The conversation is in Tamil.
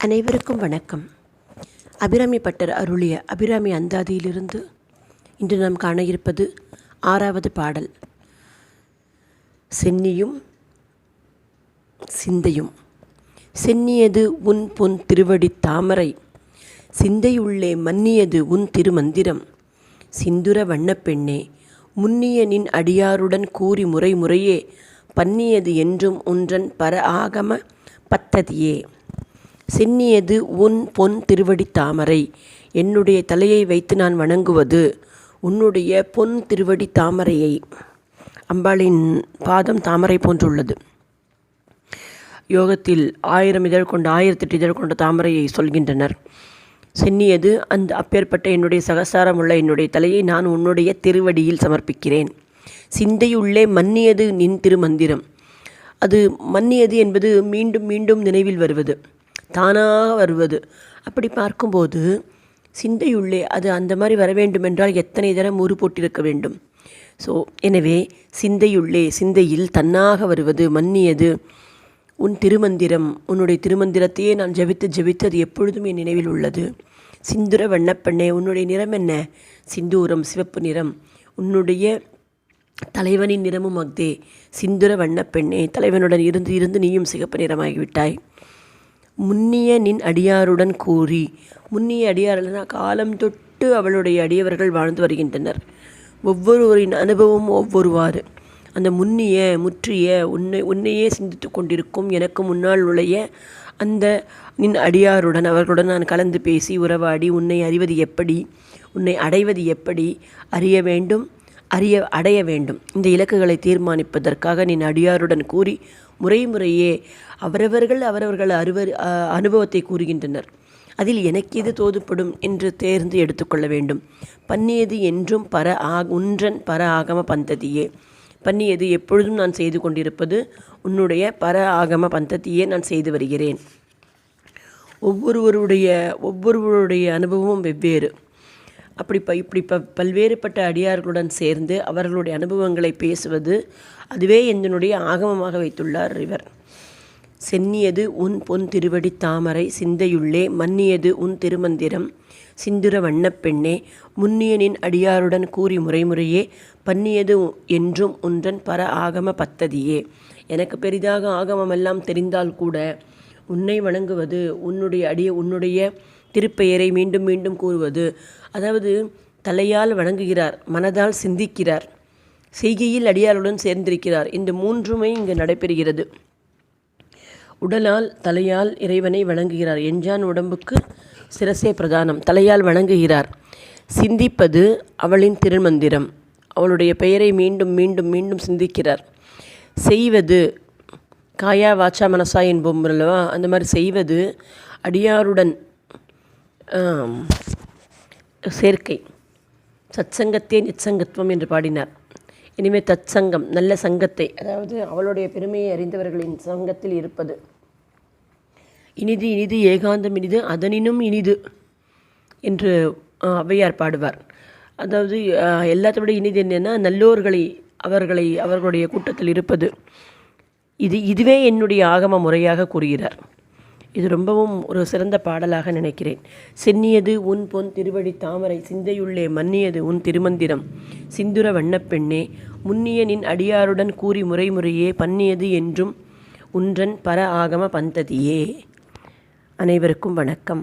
அனைவருக்கும் வணக்கம். அபிராமி பட்டர் அருளிய அபிராமி அந்தாதியிலிருந்து இன்று நாம் காண இருப்பது 6வது பாடல். சென்னியும் சிந்தையும். சென்னியது உன் பொன் திருவடி தாமரை, சிந்தையுள்ளே மன்னியது உன் திருமந்திரம். சிந்துர வண்ணப்பெண்ணே, முன்னிய நின் அடியாருடன் கூறி முறை முறையே, பன்னியது என்றும் ஒன்றன் பர ஆகம பத்ததியே. சென்னியது உன் பொன் திருவடி தாமரை, என்னுடைய தலையை வைத்து நான் வணங்குவது உன்னுடைய பொன் திருவடி தாமரையை. அம்பாளின் பாதம் தாமரை போன்றுள்ளது. யோகத்தில் 1000 இதழ் கொண்ட 1008 இதழ் கொண்ட தாமரையை சொல்கின்றனர். சென்னியது அந்த அப்பேற்பட்ட என்னுடைய சகசாரம் உள்ள என்னுடைய தலையை நான் உன்னுடைய திருவடியில் சமர்ப்பிக்கிறேன். சிந்தையுள்ளே மன்னியது நின் திருமந்திரம். அது மன்னியது என்பது மீண்டும் மீண்டும் நினைவில் வருவது, தானாக வருவது. அப்படி பார்க்கும்போது சிந்தையுள்ளே அது அந்த மாதிரி வர வேண்டுமென்றால் எத்தனை தரம் ஊறு போட்டிருக்க வேண்டும். எனவே சிந்தையுள்ளே, சிந்தையில் தன்னாக வருவது மன்னியது உன் திருமந்திரம். உன்னுடைய திருமந்திரத்தையே நான் ஜபித்து அது எப்பொழுதும் என் நினைவில் உள்ளது. சிந்துர வண்ணப்பெண்ணே, உன்னுடைய நிறம் என்ன? சிந்தூரம், சிவப்பு நிறம். உன்னுடைய தலைவனின் நிறமும் அக்தே. சிந்துர வண்ணப்பெண்ணே, தலைவனுடன் இருந்து இருந்து நீயும் சிகப்பு நிறமாகிவிட்டாய். முன்னிய நின் அடியாருடன் கூறி. முன்னிய அடியார்னா காலம் தொட்டு அவளுடைய அடியவர்கள் வாழ்ந்து வருகின்றனர். ஒவ்வொருவரின் அனுபவம் ஒவ்வொருவாறு. அந்த முன்னிய முற்றிய உன்னையே சிந்தித்து கொண்டிருக்கும் எனக்கு முன்னால் உடைய அந்த நின் அடியாருடன் அவர்களுடன் நான் கலந்து பேசி உறவாடி உன்னை அறிவது எப்படி, உன்னை அடைவது எப்படி, அறிய வேண்டும், அடைய வேண்டும். இந்த இலக்குகளை தீர்மானிப்பதற்காக நின் அடியாருடன் கூறி முறையே அவரவர்கள் அனுபவத்தை கூறுகின்றனர். அதில் எனக்கு எது தோதுப்படும் என்று தேர்ந்து எடுத்துக்கொள்ள வேண்டும். பன்னியது என்றும் உன்றன் பர ஆகம பந்ததியே. பன்னியது எப்பொழுதும் நான் செய்து கொண்டிருப்பது உன்னுடைய பர ஆகம பந்ததியே நான் செய்து வருகிறேன். ஒவ்வொருவருடைய அனுபவமும் வெவ்வேறு. இப்படி பல்வேறுபட்ட அடியார்களுடன் சேர்ந்து அவர்களுடைய அனுபவங்களை பேசுவது அதுவே என்னுடைய ஆகமமாக வைத்துள்ளார் இவர். சென்னியது உன் பொன் திருவடி தாமரை, சிந்தையுள்ளே மன்னியது உன் திருமந்திரம். சிந்துர வண்ணப்பெண்ணே, முன்னியனின் அடியாருடன் கூறி முறையே, பன்னியது என்றும் ஒன்றன் பர ஆகம பத்ததியே. எனக்கு பெரிதாக ஆகமமெல்லாம் தெரிந்தால் கூட உன்னை வணங்குவது, உன்னுடைய திருப்பெயரை மீண்டும் மீண்டும் கூறுவது. அதாவது தலையால் வணங்குகிறார், மனதால் சிந்திக்கிறார், செய்கையில் அடியாருடன் சேர்ந்திருக்கிறார். இந்த மூன்றுமே இங்கு நடைபெறுகிறது. உடலால் தலையால் இறைவனை வணங்குகிறார். எஞ்சான் உடம்புக்கு சிரசே பிரதானம். தலையால் வணங்குகிறார். சிந்திப்பது அவளின் திருமந்திரம். அவளுடைய பெயரை மீண்டும் மீண்டும் மீண்டும் சிந்திக்கிறார். செய்வது காயா வாச்சா மனசா என்போம் அல்லவா, அந்த மாதிரி செய்வது அடியாருடன் சேர்க்கை. சத்சங்கத்தே நிச்சங்கத்துவம் என்று பாடினார். இனிமேல் தற்சங்கம், நல்ல சங்கத்தை, அதாவது அவளுடைய பெருமையை அறிந்தவர்களின் சங்கத்தில் இருப்பது. இனிது இனிது ஏகாந்தம் இனிது அதனினும் இனிது என்று ஔவையார் பாடுவார். அதாவது எல்லாத்த விட இனிது என்னென்னா அவர்களுடைய கூட்டத்தில் இருப்பது. இதுவே என்னுடைய ஆகம முறையாக கூறுகிறார். இது ரொம்பவும் ஒரு சிறந்த பாடலாக நினைக்கிறேன். சென்னியது உன் பொன் திருவடி தாமரை, சிந்தையுள்ளே மன்னியது உன் திருமந்திரம். சிந்துர வண்ணப்பெண்ணே, முன்னிய நின் அடியாருடன் கூறி முறையே, பன்னியது என்றும் உன்றன் பர ஆகம பந்ததியே. அனைவருக்கும் வணக்கம்.